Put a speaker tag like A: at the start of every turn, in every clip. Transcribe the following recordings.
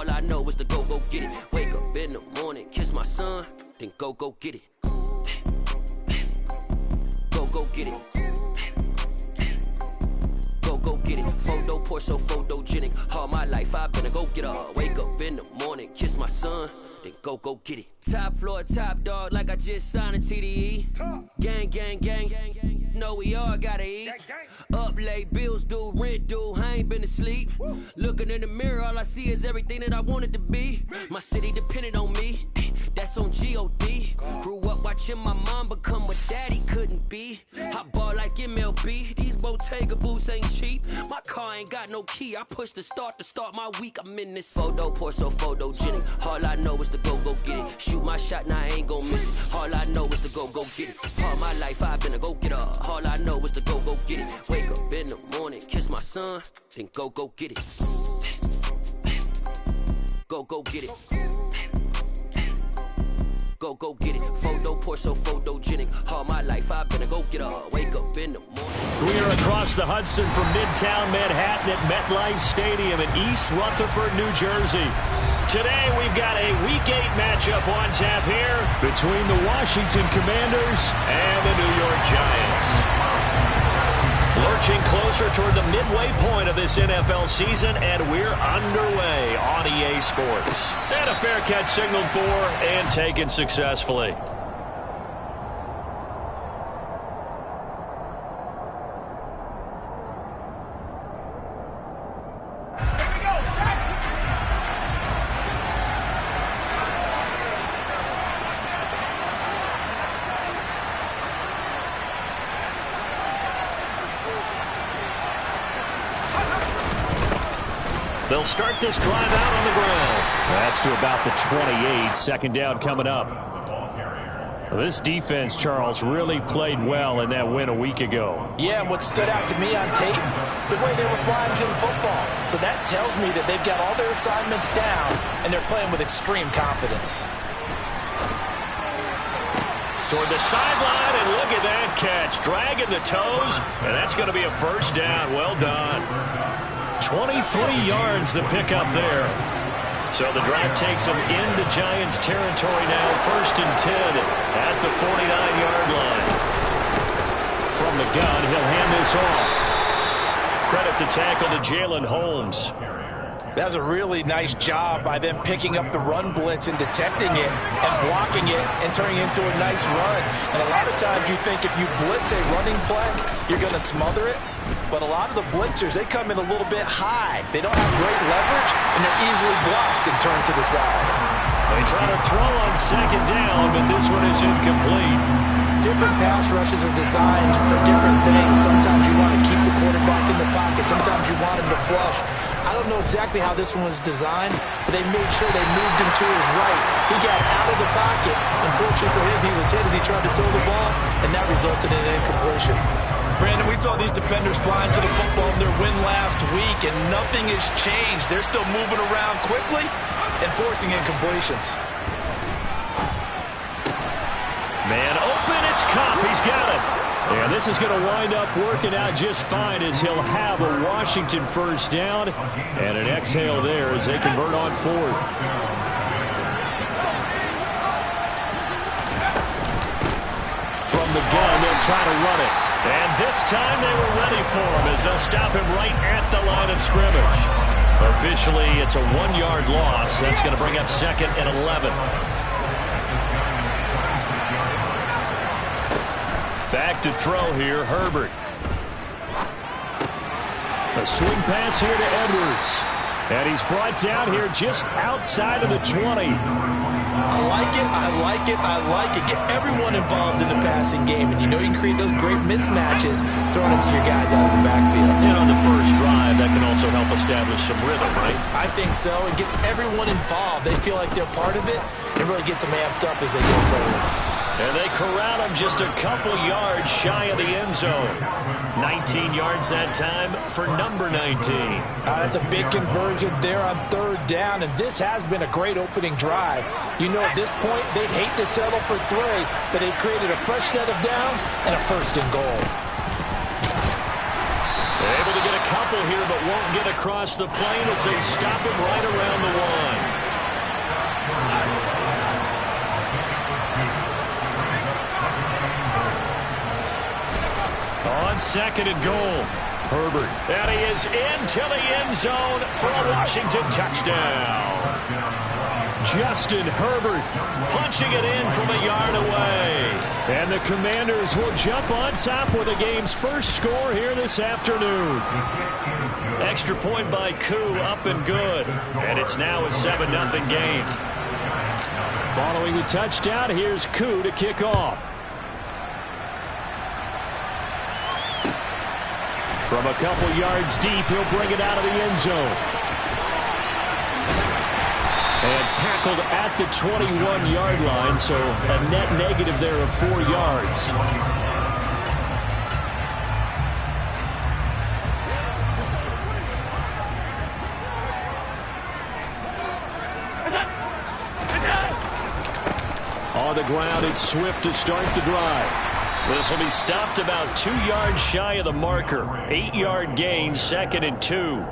A: All I know is to go get it. Wake up in the morning, kiss my son, then go get it. Go get it. Go get it. Photo poor, so photogenic. All my life I've been a go-getter. Wake up in the morning, kiss my son, then go get it. Top floor, top dog, like I just signed a TDE. Gang. Know we all gotta eat. Up late, bills due, rent due, I ain't been asleep. Looking in the mirror, all I see is everything that I wanted to be. My city depended on me, that's on G.O.D. Grew up watching my mom become what daddy couldn't be. I ball like MLB, these Bottega boots ain't cheap. My car ain't got no key, I push the start to start my week. I'm in this photo poor, so photogenic. All I know is to go get it. Shoot my shot, now I ain't gon' miss it. All I know is to go get it. All my life I've been a go-getter. All I know is to go get it. Wake up in the morning, kiss my son, then go get it. Go get it. Go get it. Photo poor, so photogenic. All my life I've been a go-getter. Wake up in the morning.
B: We are across the Hudson from Midtown Manhattan at MetLife Stadium in East Rutherford, New Jersey. Today we've got a Week 8 matchup on tap here between the Washington Commanders and the New York Giants. Lurching closer toward the midway point of this NFL season, and we're underway on EA Sports. And a fair catch signaled for and taken successfully. They'll start this drive out on the ground. That's to about the 28. Second down coming up. This defense, Charles, really played well in that win a week ago.
C: Yeah, and what stood out to me on tape, the way they were flying to the football. So that tells me that they've got all their assignments down, and they're playing with extreme confidence.
B: Toward the sideline, and look at that catch. Dragging the toes, and that's going to be a first down. Well done. 23 yards the pickup there. So the drive takes them into Giants territory now. First and 10 at the 49-yard line. From the gun, he'll hand this off. Credit the tackle to Jalen Holmes.
C: That was a really nice job by them picking up the run blitz and detecting it and blocking it and turning it into a nice run. And a lot of times you think if you blitz a running play, you're going to smother it. But a lot of the blitzers, they come in a little bit high. They don't have great leverage, and they're easily blocked and turned to the side.
B: They try to throw on second down, but this one is incomplete.
C: Different pass rushes are designed for different things. Sometimes you want to keep the quarterback in the pocket. Sometimes you want him to flush. I don't know exactly how this one was designed, but they made sure they moved him to his right. He got out of the pocket. Unfortunately for him, he was hit as he tried to throw the ball, and that resulted in an incompletion. Brandon, we saw these defenders flying to the football in their win last week, and nothing has changed. They're still moving around quickly and forcing incompletions.
B: Man open, it's Kupp. He's got it. And this is going to wind up working out just fine as he'll have a Washington first down and an exhale there as they convert on fourth. From the gun, they'll try to run it. And this time they were ready for him as they'll stop him right at the line of scrimmage. Officially, it's a 1-yard loss. That's going to bring up second and 11. Back to throw here, Herbert. A swing pass here to Edwards. And he's brought down here just outside of the 20.
C: I like it, I like it, I like it. Get everyone involved in the passing game, and you know you can create those great mismatches throwing it to your guys out of the backfield.
B: And on the first drive, that can also help establish some rhythm, right?
C: I think so. It gets everyone involved. They feel like they're part of it. It really gets them amped up as they go forward.
B: And they corral him just a couple yards shy of the end zone. 19 yards that time for number 19.
C: That's a big conversion there on third down, and this has been a great opening drive. You know, at this point, they'd hate to settle for 3, but they've created a fresh set of downs and a first and goal.
B: Able to get a couple here, but won't get across the plane as they stop him right around the 1. second and goal. Herbert. And he is into the end zone for a Washington touchdown. Justin Herbert punching it in from a yard away. And the Commanders will jump on top with the game's first score here this afternoon. Extra point by Koo, up and good. And it's now a 7-0 game. Following the touchdown, here's Koo to kick off. From a couple yards deep, he'll bring it out of the end zone. And tackled at the 21-yard line, so a net negative there of 4 yards. On the ground, it's Swift to start the drive. This will be stopped about 2 yards shy of the marker. 8-yard gain, 2nd and 2.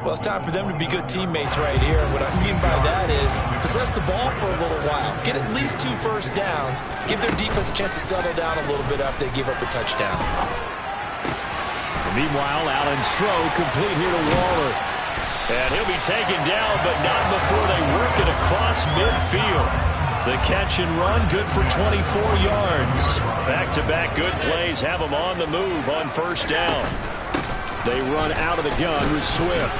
C: Well, it's time for them to be good teammates right here. And what I mean by that is possess the ball for a little while. Get at least 2 first downs. Give their defense a chance to settle down a little bit after they give up a touchdown.
B: Meanwhile, Allen's throw complete here to Waller. And he'll be taken down, but not before they work it across midfield. The catch and run, good for 24 yards. Back-to-back good plays have them on the move on first down. They run out of the gun with Swift.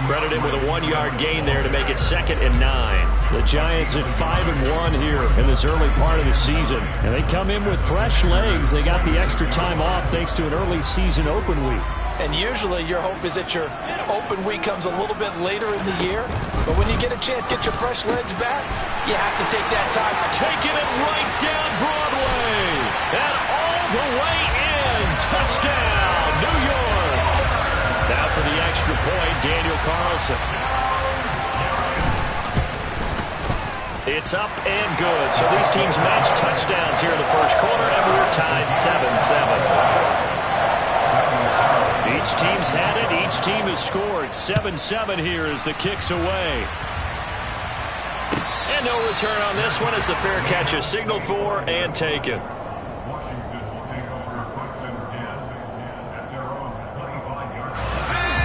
B: Credited with a 1-yard gain there to make it 2nd and 9. The Giants at 5-1 here in this early part of the season. And they come in with fresh legs. They got the extra time off thanks to an early season open week.
C: And usually your hope is that your open week comes a little bit later in the year. But when you get a chance to get your fresh legs back, you have to take that time.
B: Taking it right down Broadway. And all the way in. Touchdown, New York. Now for the extra point, Daniel Carlson. It's up and good. So these teams match touchdowns here in the first quarter, and we're tied 7-7. Each team's had it. Each team has scored. 7-7 here as the kick's away. And no return on this one as the fair catch is signaled for and taken.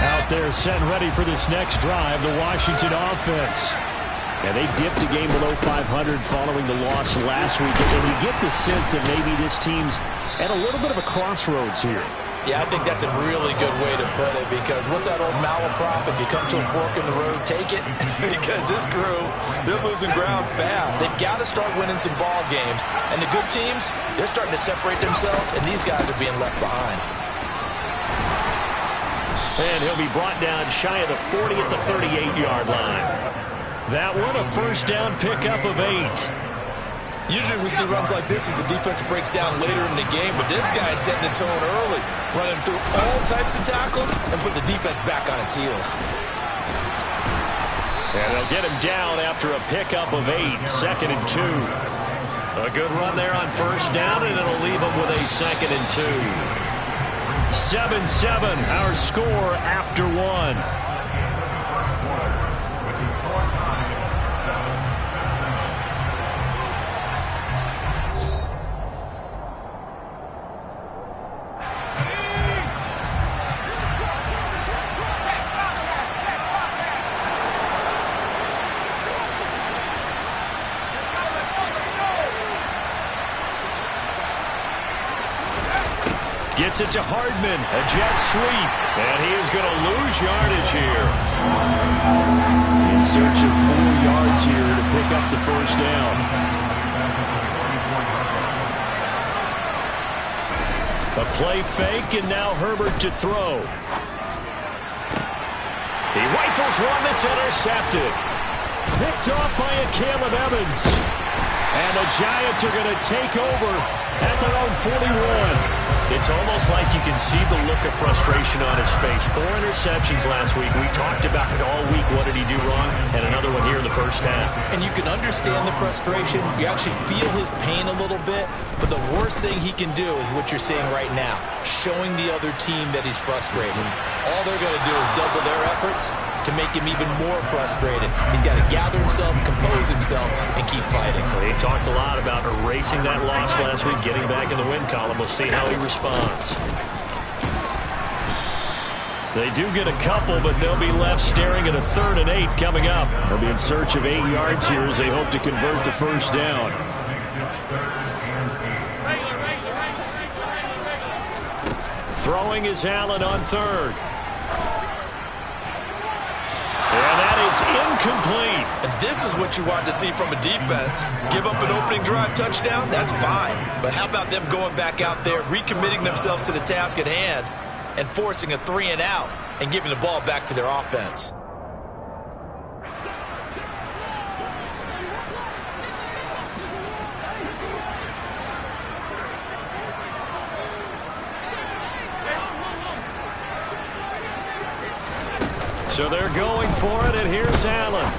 B: Out there set and ready for this next drive, the Washington offense. And they dipped a game below 500 following the loss last week. And you get the sense that maybe this team's at a little bit of a crossroads here.
C: Yeah, I think that's a really good way to put it, because what's that old malaprop? If you come to a fork in the road, take it. Because this crew, they're losing ground fast. They've got to start winning some ball games. And the good teams, they're starting to separate themselves, and these guys are being left behind.
B: And he'll be brought down shy of the 40 at the 38-yard line. That one, a first down pickup of 8.
C: Usually we see runs like this as the defense breaks down later in the game, but this guy's setting the tone early, running through all types of tackles and put the defense back on its heels.
B: And they'll get him down after a pickup of 8, 2nd and 2. A good run there on first down, and it'll leave him with a 2nd and 2. 7-7, our score after 1. Gets it to Hardman, a jet sweep, and he is going to lose yardage here. In search of 4 yards here to pick up the first down. A play fake, and now Herbert to throw. He rifles one that's intercepted. Picked off by a Caleb Evans. And the Giants are going to take over at their own 41. It's almost like you can see the look of frustration on his face. 4 interceptions last week. We talked about it all week. What did he do wrong? And another one here in the first half.
C: And you can understand the frustration. You actually feel his pain a little bit. But the worst thing he can do is what you're seeing right now, showing the other team that he's frustrated. All they're going to do is double their efforts, to make him even more frustrated. He's got to gather himself, compose himself, and keep fighting.
B: He talked a lot about erasing that loss last week, getting back in the win column. We'll see how he responds. They do get a couple, but they'll be left staring at a 3rd and 8 coming up. They'll be in search of 8 yards here as they hope to convert the first down. Throwing is Allen on 3rd. And that is incomplete.
C: And this is what you want to see from a defense. Give up an opening drive touchdown, that's fine. But how about them going back out there, recommitting themselves to the task at hand, and forcing a 3 and out and giving the ball back to their offense?
B: So they're going for it, and here's Allen.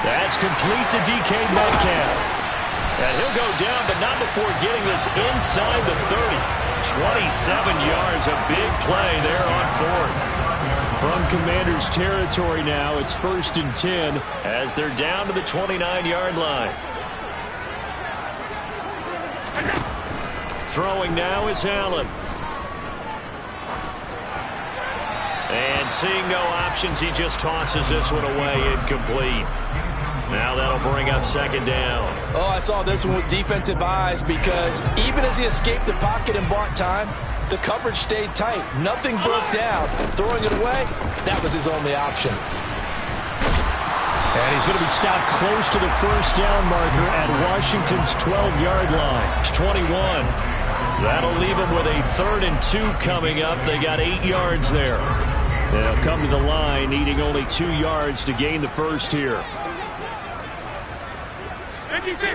B: That's complete to DK Metcalf. And he'll go down, but not before getting this inside the 30. 27 yards, a big play there on 4th. From Commanders territory now, it's 1st and 10 as they're down to the 29-yard line. Throwing now is Allen. And seeing no options, he just tosses this one away, incomplete. Now that'll bring up 2nd down.
C: Oh, I saw this one with defensive eyes because even as he escaped the pocket and bought time, the coverage stayed tight. Nothing broke down. Throwing it away, that was his only option.
B: And he's going to be stopped close to the first down marker at Washington's 12-yard line. It's 21. That'll leave him with a 3rd and 2 coming up. They got 8 yards there. They'll come to the line needing only 2 yards to gain the first here.
D: 56.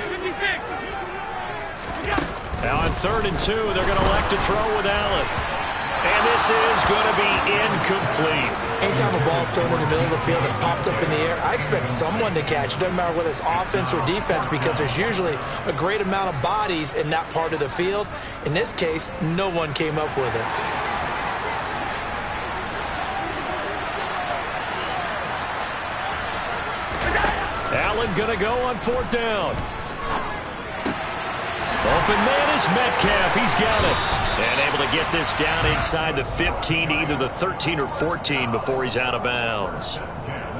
B: Now on 3rd and 2, they're going to elect to throw with Allen. And this is going to be incomplete.
C: Anytime a ball's thrown in the middle of the field that's popped up in the air, I expect someone to catch. It doesn't matter whether it's offense or defense because there's usually a great amount of bodies in that part of the field. In this case, no one came up with it.
B: Allen going to go on 4th down. Open man is Metcalf. He's got it. And able to get this down inside the 15, either the 13 or 14 before he's out of bounds.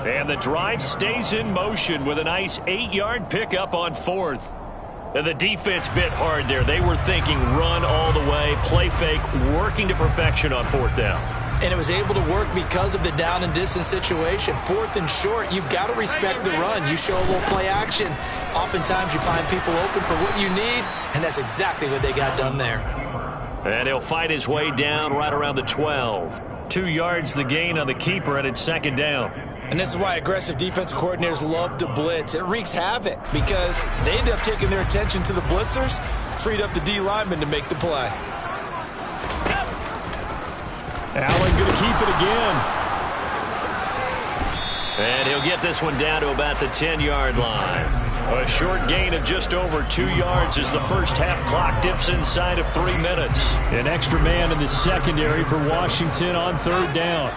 B: And the drive stays in motion with a nice 8-yard pickup on 4th. And the defense bit hard there. They were thinking run all the way, play fake, working to perfection on 4th down.
C: And it was able to work because of the down and distance situation. 4th and short, you've got to respect the run. You show a little play action. Oftentimes you find people open for what you need, and that's exactly what they got done there.
B: And he'll fight his way down right around the 12. 2 yards the gain on the keeper, and it's 2nd down.
C: And this is why aggressive defensive coordinators love to blitz. It wreaks havoc because they end up taking their attention to the blitzers, freed up the D lineman to make the play.
B: Allen going to keep it again. And he'll get this one down to about the 10-yard line. A short gain of just over 2 yards as the first half clock dips inside of 3 minutes. An extra man in the secondary for Washington on 3rd down.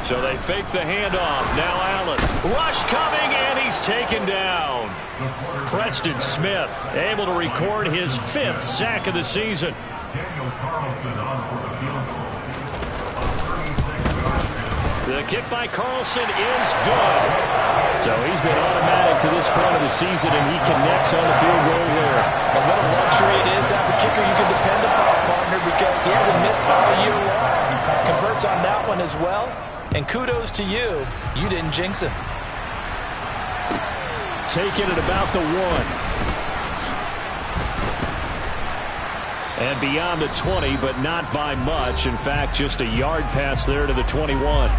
B: So they fake the handoff. Now Allen. Rush coming, and he's taken down. Preston Smith able to record his 5th sack of the season. The kick by Carlson is good. So he's been automatic to this point of the season, and he connects on the field goal there.
C: And what a luxury it is to have a kicker you can depend upon, partner, because he hasn't missed all year long. Converts on that one as well. And kudos to you. You didn't jinx him.
B: Taking it about the 1. And beyond the 20, but not by much. In fact, just a yard pass there to the 21.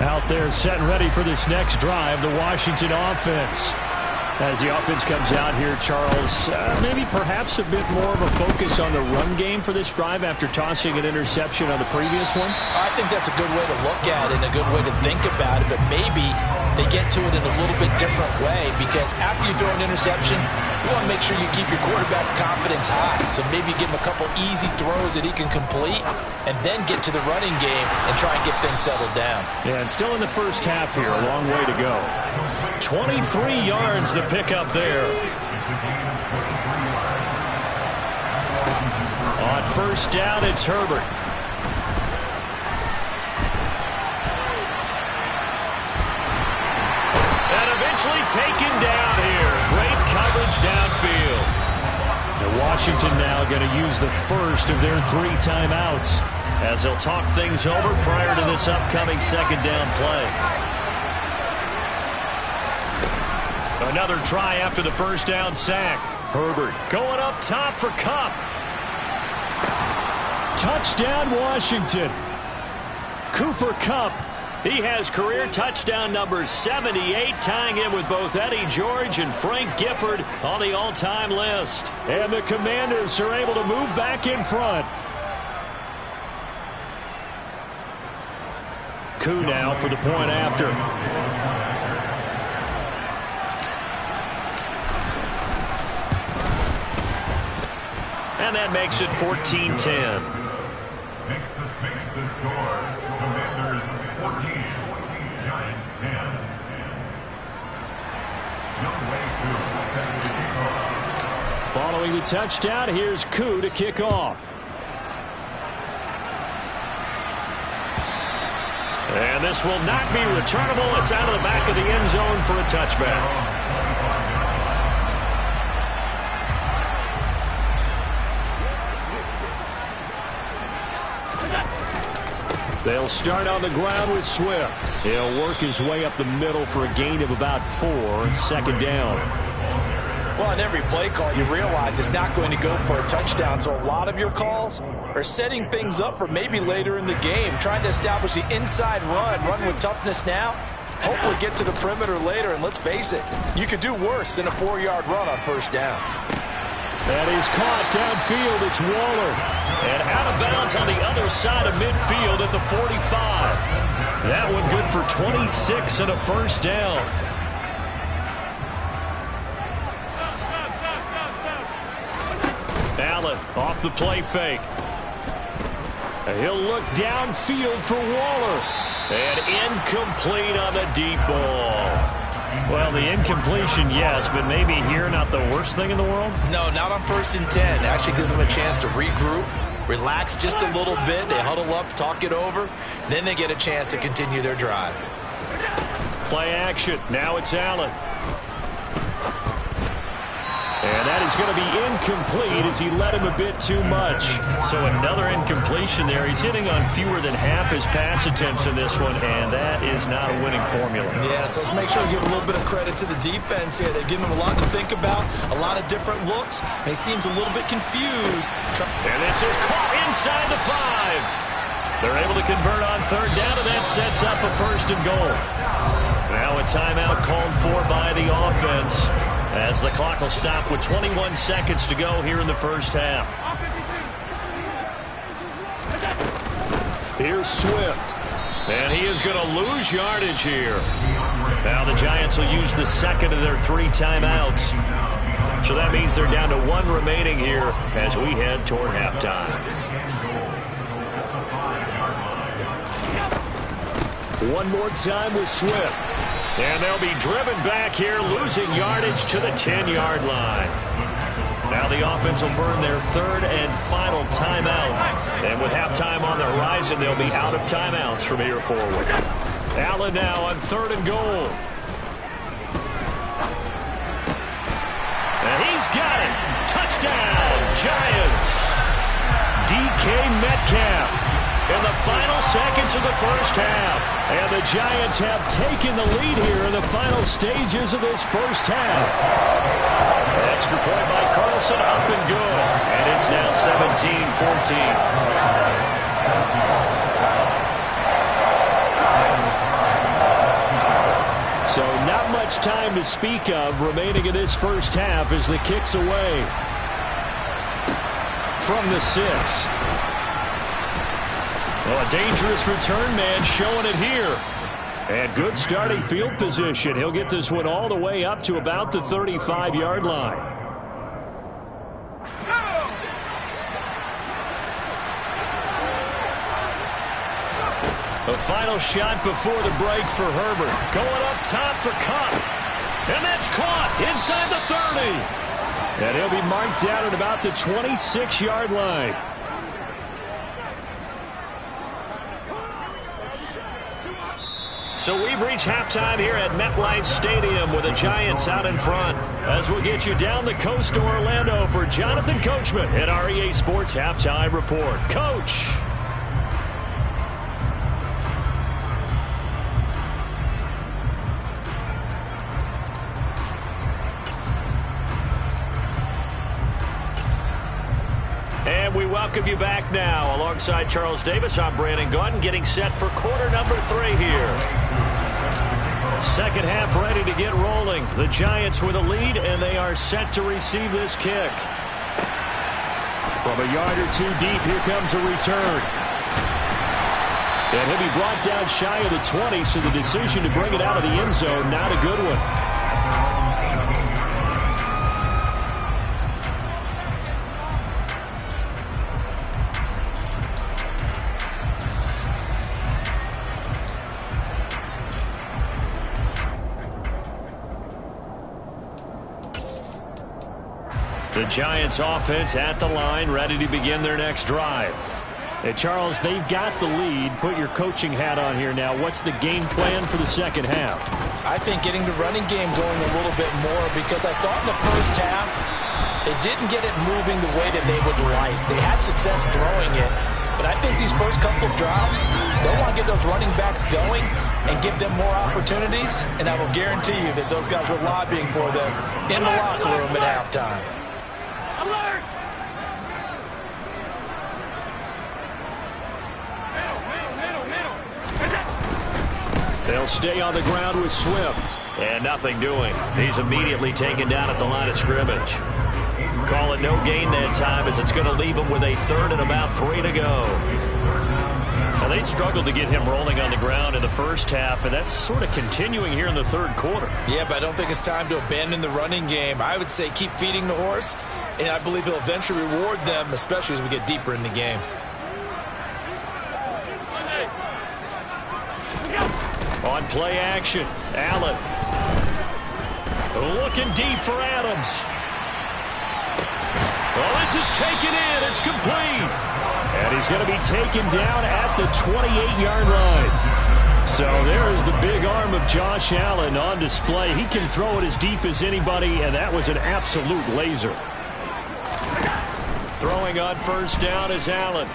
B: Out there set and ready for this next drive, the Washington offense. As the offense comes out here, Charles, maybe perhaps a bit more of a focus on the run game for this drive after tossing an interception on the previous one?
C: I think that's a good way to look at it and a good way to think about it, but maybe they get to it in a little bit different way because after you throw an interception, you want to make sure you keep your quarterback's confidence high. So maybe give him a couple easy throws that he can complete and then get to the running game and try and get things settled down.
B: Yeah, and still in the first half here, a long way to go. 23 yards the pickup there. On first down, it's Herbert. And eventually taken down here. Great coverage downfield. And Washington now going to use the first of their 3 timeouts as they'll talk things over prior to this upcoming second down play. Another try after the first down sack. Herbert going up top for Kupp. Touchdown, Washington. Cooper Kupp. He has career touchdown number 78, tying in with both Eddie George and Frank Gifford on the all-time list. And the Commanders are able to move back in front. Koo now for the point after. And that makes it 14-10.
D: Makes the score. Commanders 14, Giants 10.
B: Following the touchdown, here's Koo to kick off. And this will not be returnable. It's out of the back of the end zone for a touchback. They'll start on the ground with Swift. He'll work his way up the middle for a gain of about 4, second down.
C: Well, on every play call, you realize it's not going to go for a touchdown, so a lot of your calls are setting things up for maybe later in the game, trying to establish the inside run with toughness now, hopefully get to the perimeter later, and let's face it, you could do worse than a 4-yard run on first down.
B: That is caught downfield. It's Waller. And out of bounds on the other side of midfield at the 45. That one good for 26 and a first down. Allen off the play fake. He'll look downfield for Waller. And incomplete on the deep ball. Well, the incompletion, yes, but maybe here not the worst thing in the world?
C: No, not on 1st and 10. Actually gives them a chance to regroup, relax just a little bit. They huddle up, talk it over. Then they get a chance to continue their drive.
B: Play action. Now it's Allen. And that is going to be incomplete as he led him a bit too much. So another incompletion there. He's hitting on fewer than half his pass attempts in this one, and that is not a winning formula.
C: Yeah, so let's make sure we give a little bit of credit to the defense here. They've given him a lot to think about, a lot of different looks, and he seems a little bit confused.
B: And this is caught inside the 5. They're able to convert on third down, and that sets up a first and goal. Now a timeout called for by the offense, as the clock will stop with 21 seconds to go here in the first half. Here's Swift. And he is going to lose yardage here. Now the Giants will use the second of their 3 timeouts. So that means they're down to 1 remaining here as we head toward halftime. One more time with Swift. And they'll be driven back here, losing yardage to the 10-yard line. Now the offense will burn their 3rd and final timeout. And with halftime on the horizon, they'll be out of timeouts from here forward. Allen now on 3rd and goal. And he's got it. Touchdown, Giants. DK Metcalf in the final seconds of the first half. And the Giants have taken the lead here in the final stages of this first half. Extra point by Carlson, up and good. And it's now 17-14. So not much much time to speak of remaining in this first half as the kick's away. From the 6. Well, a dangerous return man showing it here. And good starting field position. He'll get this one all the way up to about the 35-yard line. A final shot before the break for Herbert. Going up top for Cup. And that's caught inside the 30. And he'll be marked down at about the 26-yard line. So we've reached halftime here at MetLife Stadium with the Giants out in front. As we'll get you down the coast to Orlando for Jonathan Coachman at our EA Sports Halftime Report. Coach. And we welcome you back now. Alongside Charles Davis, I'm Brandon Gaudin, getting set for quarter number 3 here. Second half ready to get rolling. The Giants with a lead, and they are set to receive this kick. From a yard or two deep, here comes a return. And he'll be brought down shy of the 20, so the decision to bring it out of the end zone, not a good one. The Giants offense at the line, ready to begin their next drive. And Charles, they've got the lead. Put your coaching hat on here now. What's the game plan for the second half?
C: I think getting the running game going a little bit more, because I thought in the first half they didn't get it moving the way that they would like. They had success throwing it, but I think these first couple of drives, they'll want to get those running backs going and give them more opportunities, and I will guarantee you that those guys were lobbying for them in the locker room at halftime.
B: They'll stay on the ground with Swift. And nothing doing. He's immediately taken down at the line of scrimmage. Call it no gain that time, as it's going to leave him with a 3rd and about 3 to go. Now, they struggled to get him rolling on the ground in the first half, and that's sort of continuing here in the 3rd quarter.
C: Yeah, but I don't think it's time to abandon the running game. I would say keep feeding the horse, and I believe he'll eventually reward them, especially as we get deeper in the game.
B: On play action, Allen. Looking deep for Adams. Well, this is taken in. It's complete. And he's going to be taken down at the 28-yard line. So there is the big arm of Josh Allen on display. He can throw it as deep as anybody, and that was an absolute laser. Throwing on first down is Allen.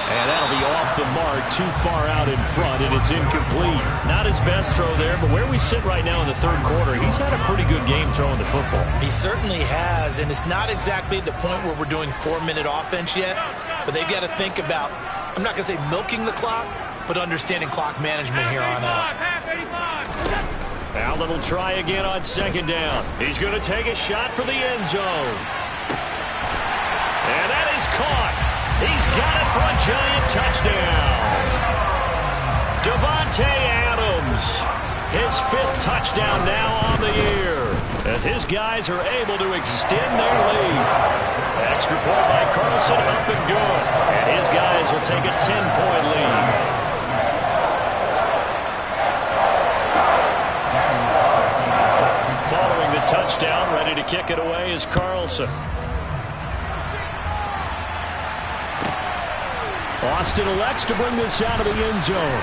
B: And that'll be off the mark, too far out in front, and it's incomplete. Not his best throw there, but where we sit right now in the 3rd quarter, he's had a pretty good game throwing the football.
C: He certainly has, and it's not exactly the point where we're doing 4-minute offense yet, but they've got to think about, I'm not going to say milking the clock, but understanding clock management here on out.
B: Allen will try again on 2nd down. He's going to take a shot for the end zone. And that is caught. He's got it for a Giant touchdown. Davante Adams, his 5th touchdown now on the year, as his guys are able to extend their lead. Extra point by Carlson, up and good. And his guys will take a 10-point lead. Following the touchdown, ready to kick it away is Carlson. Austin elects to bring this out of the end zone.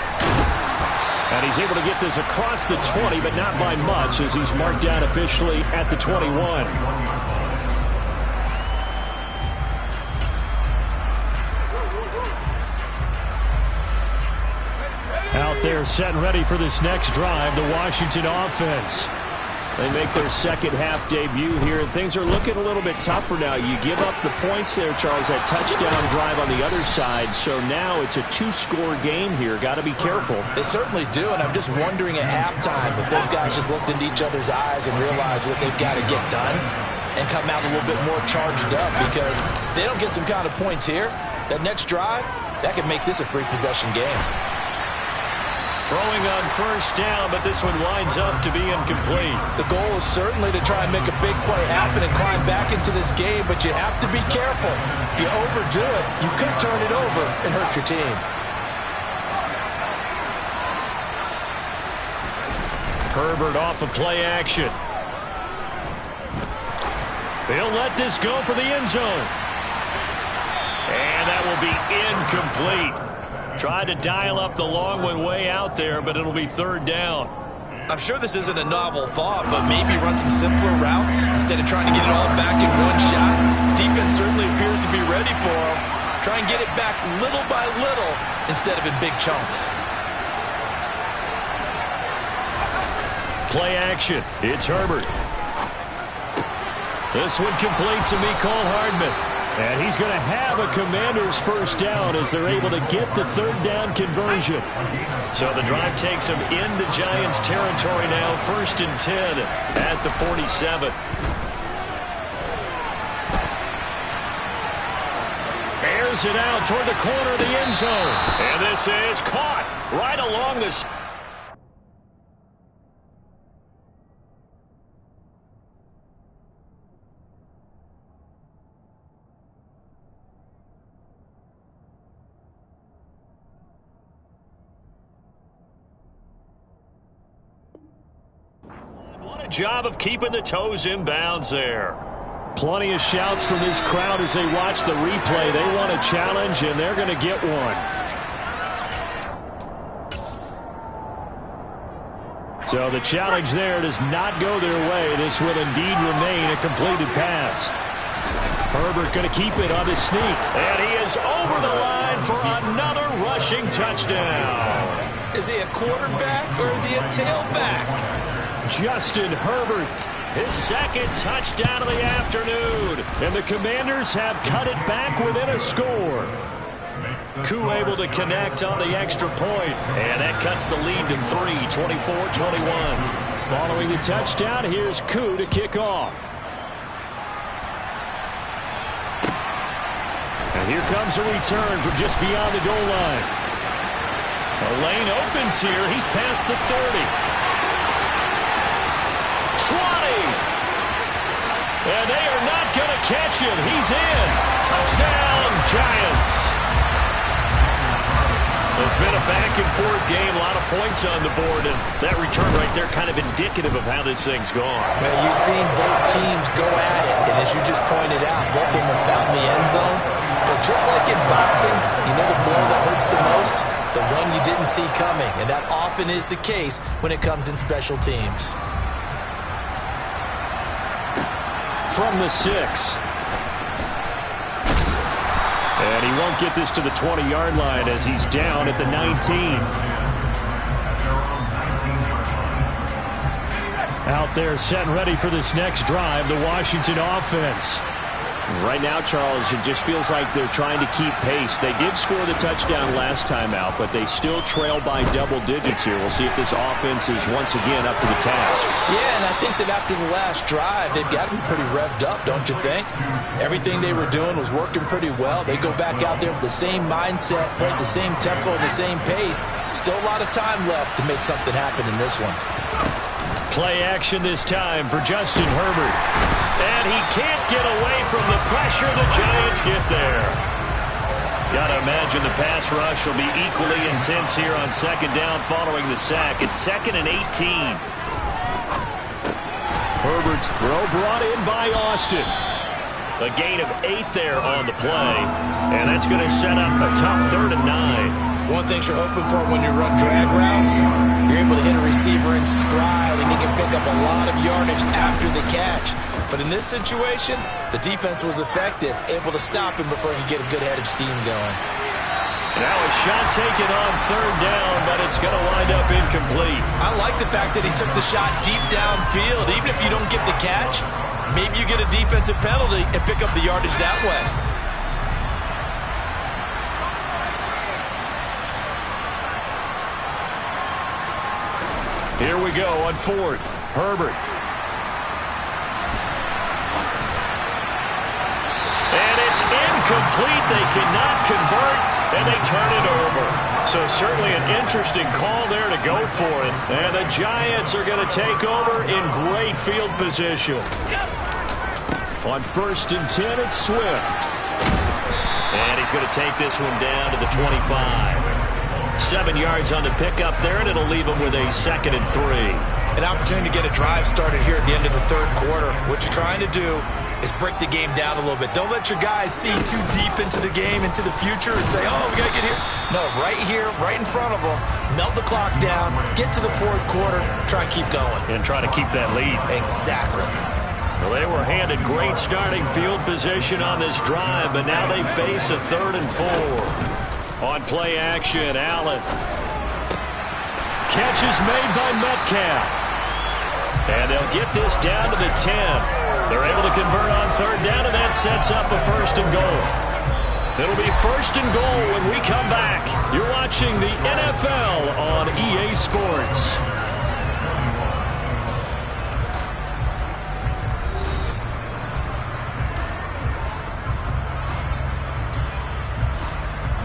B: And he's able to get this across the 20, but not by much, as he's marked down officially at the 21. Out there set and ready for this next drive, the Washington offense. They make their second half debut here, and things are looking a little bit tougher now. You give up the points there, Charles, that touchdown drive on the other side. So now it's a two-score game here. Got to be careful.
C: They certainly do, and I'm just wondering at halftime if those guys just looked into each other's eyes and realized what they've got to get done and come out a little bit more charged up, because if they don't get some kind of points here, that next drive, that could make this a three-possession game.
B: Throwing on first down, but this one winds up to be incomplete.
C: The goal is certainly to try and make a big play happen and climb back into this game, but you have to be careful. If you overdo it, you could turn it over and hurt your team.
B: Herbert off of play action. They'll let this go for the end zone. And that will be incomplete. Tried to dial up the long one way out there, but it'll be third down.
C: I'm sure this isn't a novel thought, but maybe run some simpler routes instead of trying to get it all back in one shot. Defense certainly appears to be ready for them. Try and get it back little by little instead of in big chunks.
B: Play action. It's Herbert. This one complete to Mecole Hardman. And he's going to have a Commanders first down as they're able to get the third down conversion. So the drive takes them into Giants territory now, 1st and 10 at the 47. Airs it out toward the corner of the end zone. And this is caught right along the... Job of keeping the toes in bounds there. Plenty of shouts from this crowd as they watch the replay. They want a challenge, and they're going to get one. So the challenge there does not go their way. This will indeed remain a completed pass. Herbert going to keep it on his sneak. And he is over the line for another rushing touchdown.
C: Is he a quarterback or is he a tailback?
B: Justin Herbert, his second touchdown of the afternoon. And the Commanders have cut it back within a score. Koo able to connect on the extra point. And that cuts the lead to 3, 24-21. Following the touchdown, here's Koo to kick off. And here comes a return from just beyond the goal line. A lane opens here. He's past the 30. 20. And they are not going to catch him. He's in. Touchdown, Giants. It's been a back-and-forth game, a lot of points on the board, and that return right there kind of indicative of how this thing's gone.
C: Well, you've seen both teams go at it, and as you just pointed out, both of them have found the end zone. But just like in boxing, you know the blow that hurts the most? The one you didn't see coming, and that often is the case when it comes in special teams.
B: From the 6. And he won't get this to the 20-yard line as he's down at the 19. Out there set and ready for this next drive, the Washington offense. Right now, Charles, it just feels like they're trying to keep pace. They did score the touchdown last time out, but they still trail by double digits here. We'll see if this offense is once again up to the task.
C: Yeah, and I think that after the last drive, they've got to be pretty revved up, don't you think? Everything they were doing was working pretty well. They go back out there with the same mindset, play at the same tempo and the same pace. Still a lot of time left to make something happen in this one.
B: Play action this time for Justin Herbert. And he can't get away from the pressure. The Giants get there. Gotta imagine the pass rush will be equally intense here on second down following the sack. It's 2nd and 18. Herbert's throw brought in by Austin. A gain of 8 there on the play. And that's going to set up a tough 3rd and 9.
C: One thing you're hoping for when you run drag routes, you're able to hit a receiver in stride, and he can pick up a lot of yardage after the catch. But in this situation, the defense was effective, able to stop him before he could get a good head of steam going.
B: Now a shot taken on third down, but it's going to wind up incomplete.
C: I like the fact that he took the shot deep downfield. Even if you don't get the catch, maybe you get a defensive penalty and pick up the yardage that way.
B: Here we go on fourth. Herbert. And it's incomplete. They cannot convert, and they turn it over. So certainly an interesting call there to go for it. And the Giants are going to take over in great field position. On 1st and 10, it's Swift. And he's going to take this one down to the 25. 7 yards on the pickup there, and it'll leave him with a 2nd and 3.
C: An opportunity to get a drive started here at the end of the third quarter. What you're trying to do is break the game down a little bit. Don't let your guys see too deep into the game, into the future, and say, oh, we got to get here. No, right here, right in front of them. Melt the clock down, get to the fourth quarter, try and keep going.
B: And try to keep that lead.
C: Exactly.
B: Well, they were handed great starting field position on this drive, but now they face a 3rd and 4. On play action, Allen. Catch is made by Metcalf. And they'll get this down to the 10. They're able to convert on third down, and that sets up a 1st and goal. It'll be 1st and goal when we come back. You're watching the NFL on EA Sports.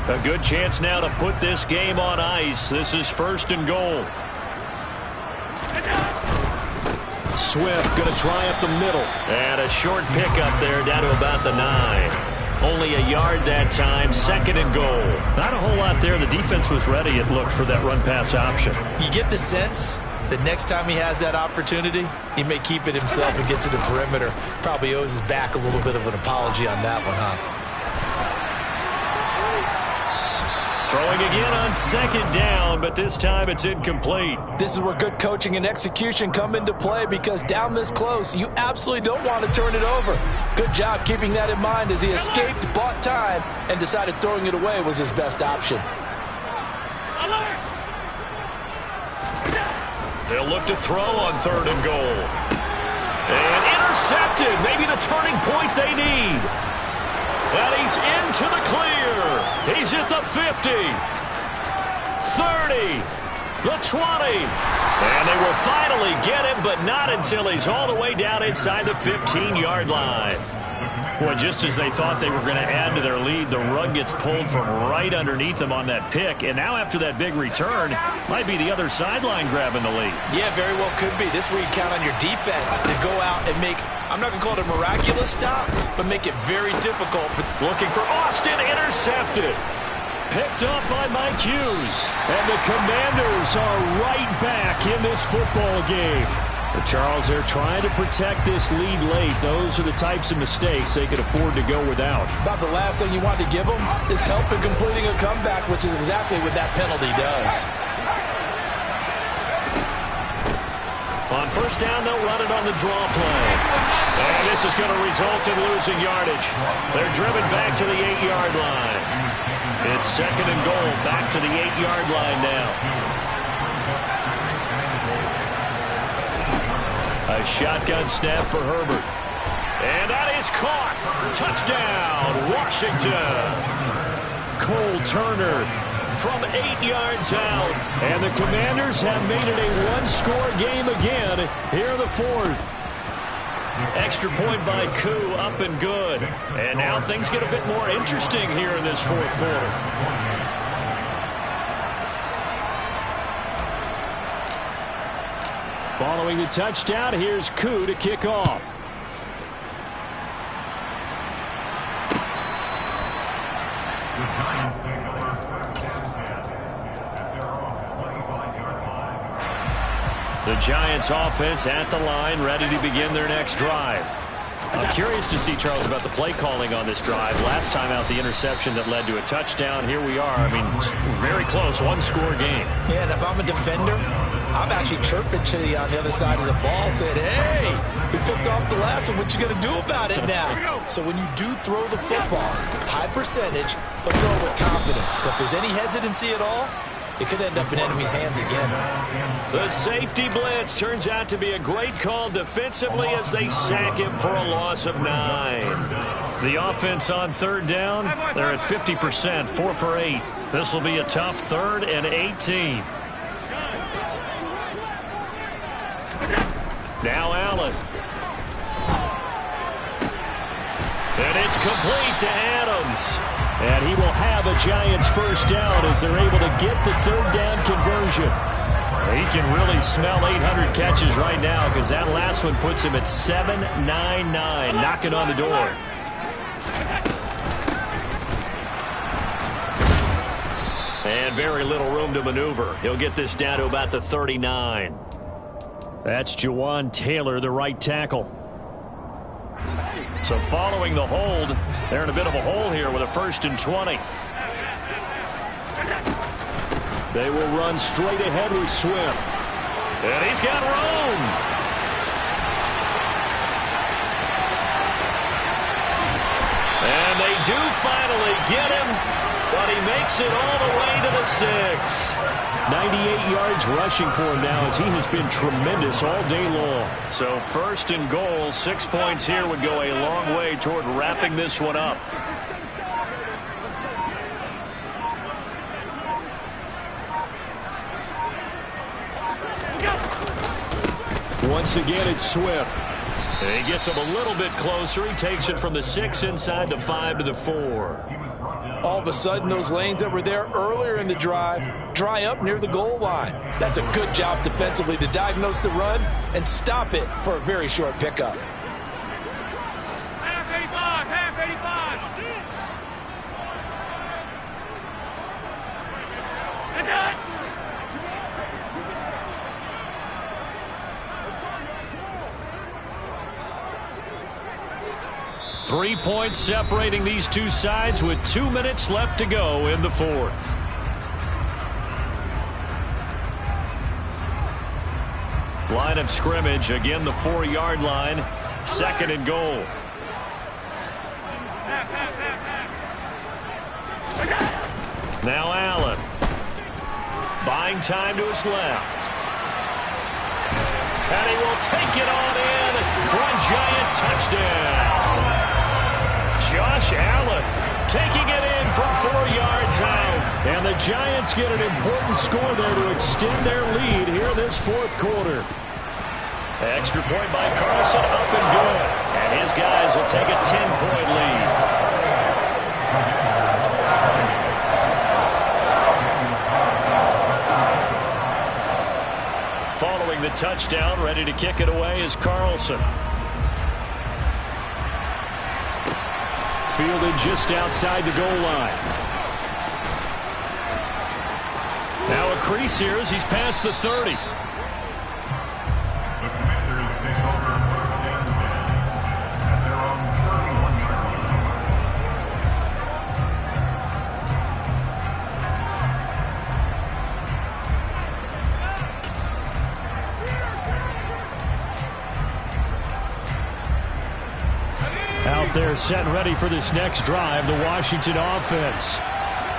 B: A good chance now to put this game on ice. This is 1st and goal. Swift going to try up the middle. And a short pickup there down to about the 9. Only a yard that time. 2nd and goal. Not a whole lot there. The defense was ready, it looked, for that run-pass option.
C: You get the sense that next time he has that opportunity, he may keep it himself and get to the perimeter. Probably owes his back a little bit of an apology on that one, huh?
B: Throwing again on 2nd down, but this time it's incomplete.
C: This is where good coaching and execution come into play, because down this close, you absolutely don't want to turn it over. Good job keeping that in mind as he escaped, bought time, and decided throwing it away was his best option.
B: They'll look to throw on 3rd and goal. And intercepted. Maybe the turning point they need. And he's into the clear. He's at the 50, 30, the 20. And they will finally get him, but not until he's all the way down inside the 15-yard line. Well, just as they thought they were going to add to their lead, the rug gets pulled from right underneath them on that pick. And now after that big return, might be the other sideline grabbing the lead.
C: Yeah, very well could be. This is where you count on your defense to go out and make, I'm not going to call it a miraculous stop, but make it very difficult.
B: Looking for Austin, intercepted. Picked up by Mike Hughes. And the Commanders are right back in this football game. Charles, they're trying to protect this lead late. Those are the types of mistakes they could afford to go without.
C: About the last thing you want to give them is help in completing a comeback, which is exactly what that penalty does.
B: On 1st down, they'll run it on the draw play. And this is going to result in losing yardage. They're driven back to the 8-yard line. It's 2nd and goal, back to the 8-yard line now. A shotgun snap for Herbert. And that is caught. Touchdown, Washington. Cole Turner from 8 yards out. And the Commanders have made it a one-score game again here in the 4th. Extra point by Koo, up and good. And now things get a bit more interesting here in this 4th quarter. Following the touchdown, here's Koo to kick off. The Giants offense at the line, ready to begin their next drive. I'm curious to see, Charles, about the play calling on this drive. Last time out, the interception that led to a touchdown. Here we are. I mean, very close, one-score game.
C: Yeah, and if I'm a defender, I'm actually chirping to you on the other side of the ball, saying, hey, we picked off the last one. What you going to do about it now? So when you do throw the football, high percentage, but throw it with confidence. If there's any hesitancy at all, it could end up in enemy's hands again.
B: The safety blitz turns out to be a great call defensively as they sack him for a loss of 9. The offense on third down, they're at 50%, 4 for 8. This will be a tough 3rd and 18. Now Allen. And it's complete to Adams. And he will have a Giants first down as they're able to get the 3rd down conversion. He can really smell 800 catches right now because that last one puts him at 799, knocking on the door. And very little room to maneuver. He'll get this down to about the 39. That's Jawan Taylor, the right tackle. So following the hold, they're in a bit of a hole here with a 1st and 20. They will run straight ahead with Swift. And he's got room. And they do finally get him, but he makes it all the way to the 6. 98 yards rushing for him now as he has been tremendous all day long. So 1st and goal, 6 points here would go a long way toward wrapping this one up. Once again, it's Swift. And he gets him a little bit closer. He takes it from the 6 inside the 5 to the 4.
C: All of a sudden, those lanes that were there earlier in the drive dry up near the goal line. That's a good job defensively to diagnose the run and stop it for a very short pickup.
E: Half 85, half 85. That's it.
B: 3 points separating these two sides with 2 minutes left to go in the 4th. Line of scrimmage, again the 4-yard line, 2nd and goal. Now Allen. Buying time to his left. And he will take it on in for a Giant touchdown. Josh Allen taking it in from 4 yards out. And the Giants get an important score there to extend their lead here in this 4th quarter. Extra point by Carlson, up and good. And his guys will take a 10-point lead. Following the touchdown, ready to kick it away is Carlson. Fielded just outside the goal line. Now a crease here as he's past the 30.
D: The Commanders take over 1st and 10 at their own 31-yard line.
B: Out there set and ready for this next drive, the Washington offense.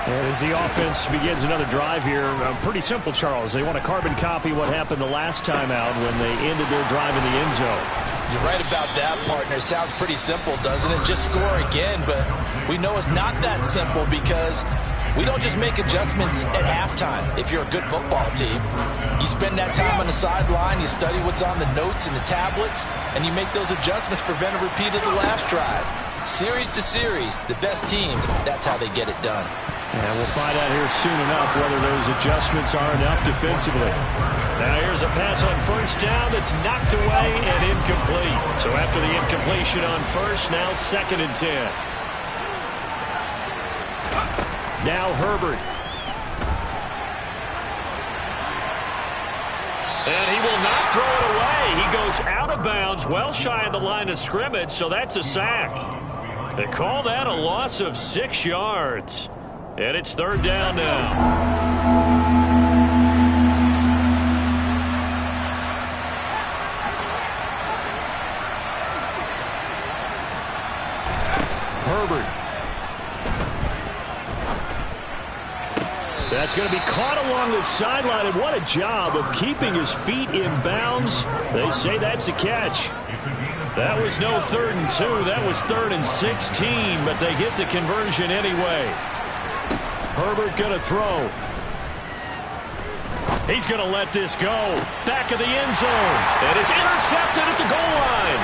B: And as the offense begins another drive here, pretty simple, Charles. They want to carbon copy what happened the last time out when they ended their drive in the end zone.
C: You're right about that, partner. Sounds pretty simple, doesn't it? Just score again, but we know it's not that simple because we don't just make adjustments at halftime. If you're a good football team, you spend that time on the sideline, you study what's on the notes and the tablets, and you make those adjustments, prevent a repeat of the last drive. Series to series, the best teams, that's how they get it done.
B: And we'll find out here soon enough whether those adjustments are enough defensively. Now here's a pass on 1st down that's knocked away and incomplete. So after the incompletion on 1st, now 2nd and 10. Now Herbert. And he will not throw it away. He goes out of bounds, well shy of the line of scrimmage, so that's a sack. They call that a loss of 6 yards. And it's 3rd down now. Herbert. That's going to be caught along the sideline, and what a job of keeping his feet in bounds. They say that's a catch. That was no 3rd and 2. That was 3rd and 16, but they get the conversion anyway. Herbert going to throw. He's going to let this go. Back of the end zone. And it's intercepted at the goal line.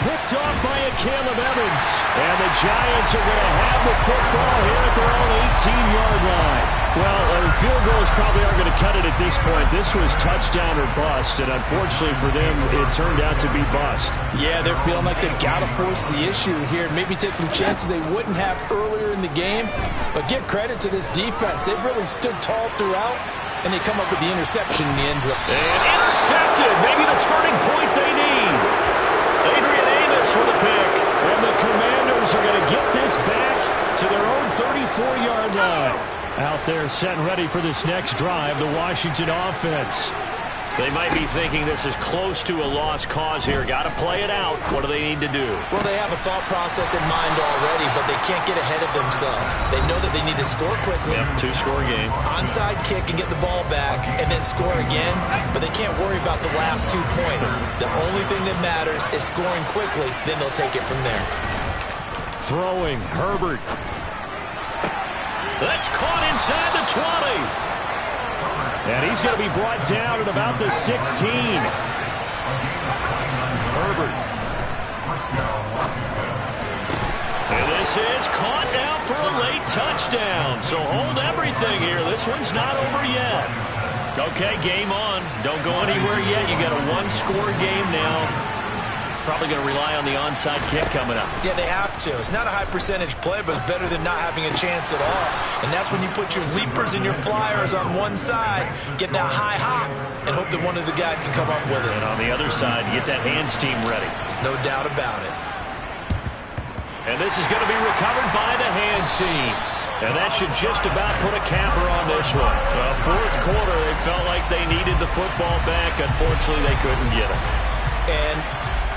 B: Picked off by a Caleb Evans. And the Giants are going to have the football here at their own 18-yard line. Well, field goals probably aren't going to cut it at this point. This was touchdown or bust, and unfortunately for them, it turned out to be bust.
C: Yeah, they're feeling like they've got to force the issue here. Maybe take some chances they wouldn't have earlier in the game. But give credit to this defense. They've really stood tall throughout, and they come up with the interception in the end zone.
B: And intercepted. Maybe the turning point they need. Adrian Amos with a pick. And the Commanders are going to get this back to their own 34-yard line. Out there set and ready for this next drive, the Washington offense. They might be thinking this is close to a lost cause here. Got to play it out. What do they need to do?
C: Well, they have a thought process in mind already, but they can't get ahead of themselves. They know that they need to score quickly.
B: Yep, 2-score game.
C: Onside kick and get the ball back and then score again, but they can't worry about the last 2 points. The only thing that matters is scoring quickly, then they'll take it from there.
B: Throwing, Herbert. That's caught inside the 20. And he's going to be brought down at about the 16. Herbert. And this is caught now for a late touchdown. So hold everything here. This one's not over yet. Okay, game on. Don't go anywhere yet. You got a 1-score game now. Probably going to rely on the onside kick coming up.
C: Yeah, they have to. It's not a high percentage play, but it's better than not having a chance at all. And that's when you put your leapers and your flyers on one side, get that high hop, and hope that one of the guys can come up with it.
B: And on the other side, get that hands team ready.
C: No doubt about it.
B: And this is going to be recovered by the hands team. And that should just about put a capper on this one. Fourth quarter, they felt like they needed the football back. Unfortunately, they couldn't get it.
C: And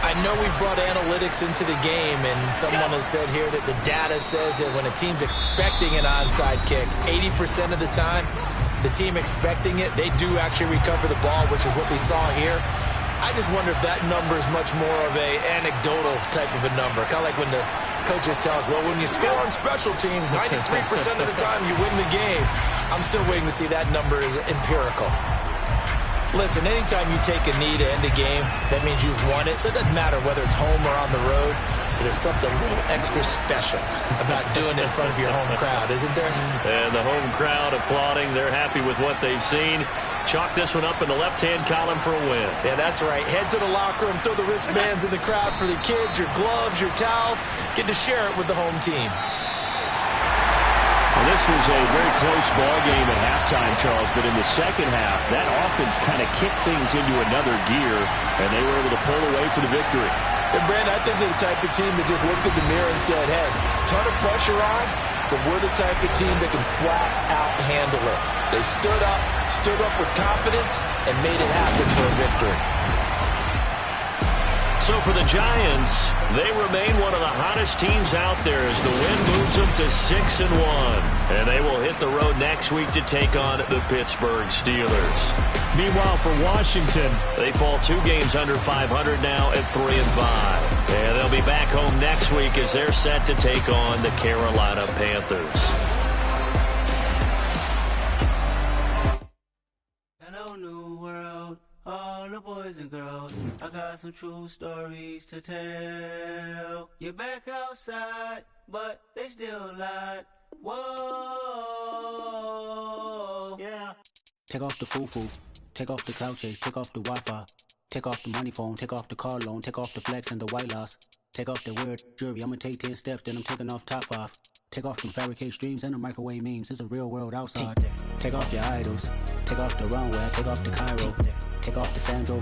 C: I know we brought analytics into the game, and someone has said here that the data says that when a team's expecting an onside kick, 80% of the time, the team expecting it, they do actually recover the ball, which is what we saw here. I just wonder if that number is much more of a anecdotal type of a number. Kind of like when the coaches tell us, well, when you score on special teams, 93% of the time you win the game. I'm still waiting to see that number is empirical. Listen, anytime you take a knee to end a game, that means you've won it. So it doesn't matter whether it's home or on the road, but there's something a little extra special about doing it in front of your home crowd, isn't there?
B: And the home crowd applauding. They're happy with what they've seen. Chalk this one up in the left-hand column for a win.
C: Yeah, that's right. Head to the locker room, throw the wristbands in the crowd for the kids, your gloves, your towels. Get to share it with the home team.
B: Well, this was a very close ball game at halftime, Charles, but in the second half, that offense kind of kicked things into another gear, and they were able to pull away for the victory.
C: And, Brandon, I think they're the type of team that just looked in the mirror and said, hey, ton of pressure on, but we're the type of team that can flat out handle it. They stood up with confidence, and made it happen for a victory.
B: So for the Giants, they remain one of the hottest teams out there as the win moves them to 6-1. And they will hit the road next week to take on the Pittsburgh Steelers. Meanwhile, for Washington, they fall 2 games under 500 now at 3-5. And they'll be back home next week as they're set to take on the Carolina Panthers.
F: Hello, new world. All the boys and girls, I got some true stories to tell. You're back outside, but they still lied. Whoa, yeah.
G: Take off the foo-foo, take off the cloud chase, take off the Wi-Fi, take off the money phone, take off the car loan, take off the flex and the white loss, take off the weird jewelry. I'ma take 10 steps, then I'm taking off top 5. Take off them fabricated streams and the microwave memes. It's a real world outside. Take off your idols, take off the runway, take off the Cairo, take off the Sandro.